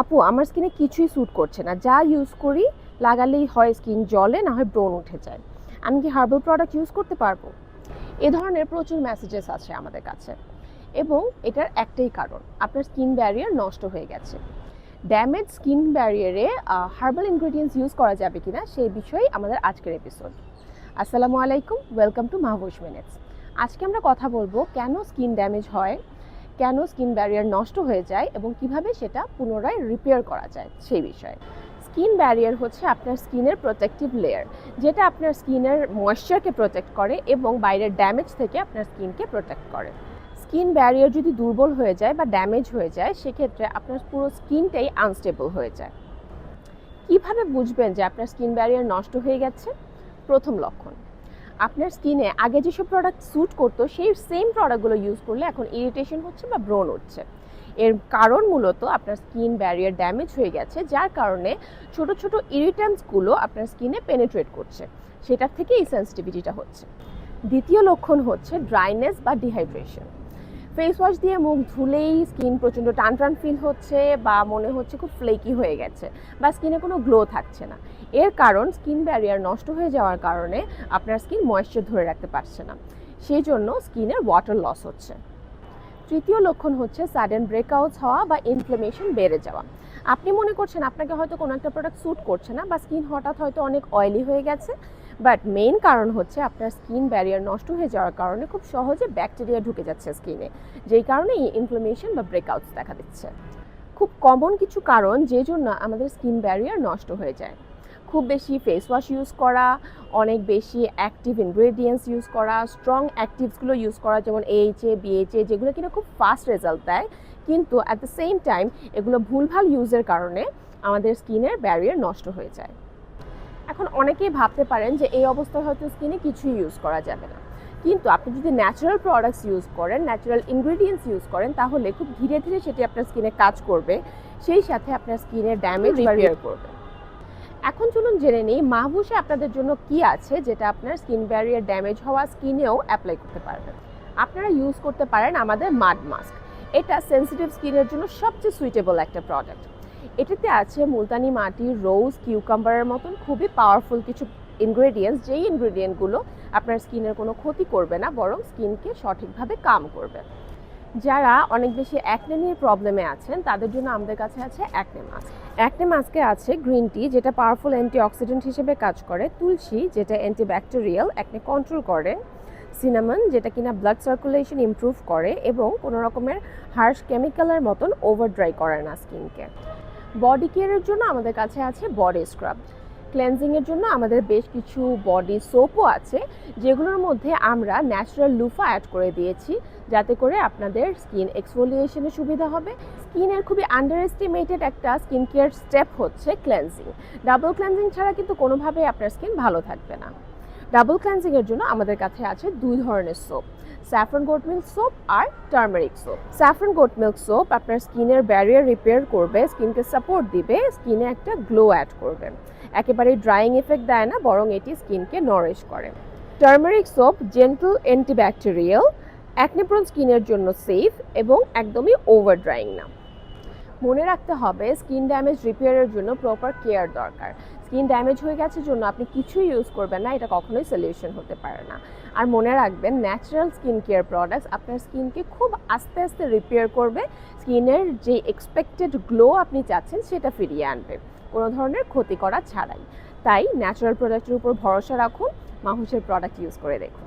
আপু আমার স্কিনে কিছুই স্যুট করছে না, যা ইউজ করি লাগালেই হয় স্কিন জ্বলে, না হয় ব্রণ উঠে যায়। আমি কি হার্বাল প্রোডাক্ট ইউজ করতে পারবো? এ ধরনের প্রচুর মেসেজেস আছে আমাদের কাছে, এবং এটার একটাই কারণ, আপনার স্কিন ব্যারিয়ার নষ্ট হয়ে গেছে। ড্যামেজ স্কিন ব্যারিয়ারে হার্বাল ইনগ্রেডিয়েন্টস ইউজ করা যাবে কিনা সেই বিষয়ে আমাদের আজকের এপিসোড। আসসালামু আলাইকুম, ওয়েলকাম টু মাহবুশ মিনিটস। আজকে আমরা কথা বলবো কেন স্কিন ড্যামেজ হয়, কেন স্কিন ব্যারিয়ার নষ্ট হয়ে যায় এবং কিভাবে সেটা পুনরায় রিপেয়ার করা যায় সেই বিষয়ে। স্কিন ব্যারিয়ার হচ্ছে আপনার স্কিনের প্রোটেক্টিভ লেয়ার, যেটা আপনার স্কিনের ময়েশ্চারকে প্রোটেক্ট করে এবং বাইরের ড্যামেজ থেকে আপনার স্কিনকে প্রোটেক্ট করে। স্কিন ব্যারিয়ার যদি দুর্বল হয়ে যায় বা ড্যামেজ হয়ে যায়, সেক্ষেত্রে আপনার পুরো স্কিনটাই আনস্টেবল হয়ে যায়। কিভাবে বুঝবেন যে আপনার স্কিন ব্যারিয়ার নষ্ট হয়ে গেছে? প্রথম লক্ষণ, আপনার স্কিনে আগে যেসব প্রোডাক্ট স্যুট করতো সেই সেম প্রোডাক্টগুলো ইউজ করলে এখন ইরিটেশন হচ্ছে বা ব্রণ হচ্ছে। এর কারণ মূলত আপনার স্কিন ব্যারিয়ার ড্যামেজ হয়ে গেছে, যার কারণে ছোট ছোট ইরিটেন্টসগুলো আপনার স্কিনে পেনেট্রেট করছে, সেটার থেকে এই সেন্সিটিভিটিটা হচ্ছে। দ্বিতীয় লক্ষণ হচ্ছে ড্রাইনেস বা ডিহাইড্রেশন। ফেস ওয়াশ দিয়ে মুখ ধুলেই স্কিন প্রচণ্ড টান টান ফিল হচ্ছে বা মনে হচ্ছে খুব ফ্লেকি হয়ে গেছে বা স্কিনে কোনো গ্লো থাকছে না। এর কারণ স্কিন ব্যারিয়ার নষ্ট হয়ে যাওয়ার কারণে আপনার স্কিন ময়েশ্চার ধরে রাখতে পারছে না, সেই জন্য স্কিনের ওয়াটার লস হচ্ছে। তৃতীয় লক্ষণ হচ্ছে সাডেন ব্রেকআউটস হওয়া বা ইনফ্লামেশন বেড়ে যাওয়া। আপনি মনে করছেন আপনাকে হয়তো কোনো একটা প্রোডাক্ট স্যুট করছে না বা স্কিন হঠাৎ হয়তো অনেক অয়েলি হয়ে গেছে, বাট মেইন কারণ হচ্ছে আপনার স্কিন ব্যারিয়ার নষ্ট হয়ে যাওয়ার কারণে খুব সহজে ব্যাকটেরিয়া ঢুকে যাচ্ছে স্কিনে, যেই কারণে এই ইনফ্লামেশন বা ব্রেকআউটস দেখা দিচ্ছে। খুব কমন কিছু কারণ যে জন্য আমাদের স্কিন ব্যারিয়ার নষ্ট হয়ে যায়: খুব বেশি ফেস ওয়াশ ইউজ করা, অনেক বেশি অ্যাক্টিভ ইনগ্রেডিয়েন্টস ইউজ করা, স্ট্রং অ্যাক্টিভসগুলো ইউজ করা যেমন AHA BHA, যেগুলো কিনা খুব ফাস্ট রেজাল্ট দেয়, কিন্তু অ্যাট দ্য সেম টাইম এগুলো ভুলভাল ইউজের কারণে আমাদের স্কিনের ব্যারিয়ার নষ্ট হয়ে যায়। এখন অনেকেই ভাবতে পারেন যে এই অবস্থায় হয়তো স্কিনে কিছুই ইউজ করা যাবে না, কিন্তু আপনি যদি ন্যাচারাল প্রোডাক্টস ইউজ করেন, ন্যাচারাল ইনগ্রেডিয়েন্টস ইউজ করেন, তাহলে খুব ধীরে ধীরে সেটি আপনার স্কিনে কাজ করবে, সেই সাথে আপনার স্কিনের ড্যামেজ রিপেয়ার করবে। এখন চলুন জেনে নিই মাহবুশে আপনাদের জন্য কি আছে যেটা আপনার স্কিন ব্যারিয়ার ড্যামেজ হওয়া স্কিনেও অ্যাপ্লাই করতে পারবেন। আপনারা ইউজ করতে পারেন আমাদের মাড মাস্ক। এটা সেন্সিটিভ স্কিনের জন্য সবচেয়ে সুইটেবল একটা প্রোডাক্ট। এটাতে আছে মুলতানি মাটি, রোজ, কিউকাম্বারের মতন খুবই পাওয়ারফুল কিছু ইনগ্রেডিয়েন্টস, যেই ইনগ্রেডিয়েন্টগুলো আপনার স্কিনের কোনো ক্ষতি করবে না, বরং স্কিনকে সঠিকভাবে কাম করবে। যারা অনেক বেশি অ্যাকনে নিয়ে প্রবলেমে আছেন, তাদের জন্য আমাদের কাছে আছে অ্যাকনে মাস্ক। অ্যাকনে মাস্কে আছে গ্রিন টি, যেটা পাওয়ারফুল অ্যান্টিঅক্সিডেন্ট হিসেবে কাজ করে; তুলসী, যেটা অ্যান্টিব্যাকটেরিয়াল, অ্যাকনে কন্ট্রোল করে; সিনামন, যেটা কিনা ব্লাড সার্কুলেশন ইমপ্রুভ করে এবং কোনো রকমের হার্শ কেমিক্যালের মতন ওভার ড্রাই করে না স্কিনকে। বডি কেয়ারের জন্য আমাদের কাছে আছে বডি স্ক্রাব। ক্লেনজিংয়ের জন্য আমাদের বেশ কিছু বডি সোপও আছে, যেগুলোর মধ্যে আমরা ন্যাচারাল লুফা অ্যাড করে দিয়েছি, যাতে করে আপনাদের স্কিন এক্সফোলিয়েশনে সুবিধা হবে। স্কিনের খুবই আন্ডার এস্টিমেটেড একটা স্কিন কেয়ার স্টেপ হচ্ছে ক্লেনজিং। ডাবল ক্লেনজিং ছাড়া কিন্তু কোনোভাবেই আপনার স্কিন ভালো থাকবে না। ডাবল ক্লেনজিংয়ের জন্য আমাদের কাছে আছে দুই ধরনের soap: saffron goat milk soap আর turmeric soap. Saffron goat milk soap আপনার স্কিনের ব্যারিয়ার রিপেয়ার করবে, স্কিনকে সাপোর্ট দিবে, স্কিনে একটা গ্লো অ্যাড করবে। একেবারে ড্রাইং এফেক্ট দেয় না, বরং এটি স্কিনকে নরিশ করে। Turmeric soap gentle antibacterial, acne-prone স্কিনের জন্য সেফ এবং একদমই ওভার ড্রাইং না। মনে রাখতে হবে স্কিন ড্যামেজ রিপেয়ারের জন্য প্রপার কেয়ার দরকার। স্কিন ড্যামেজ হয়ে গেছে জন্য আপনি কিছুই ইউজ করবেন না, এটা কখনোই সলিউশন হতে পারে না। আর মনে রাখবেন, ন্যাচারাল স্কিন কেয়ার প্রোডাক্টস আপনার স্কিনকে খুব আস্তে আস্তে রিপেয়ার করবে, স্কিনের যে এক্সপেক্টেড গ্লো আপনি চাচ্ছেন সেটা ফিরিয়ে আনবে, কোনো ধরনের ক্ষতি করা ছাড়াই। তাই ন্যাচারাল প্রোডাক্টের উপর ভরসা রাখুন, মাহুসের প্রোডাক্ট ইউজ করে দেখুন।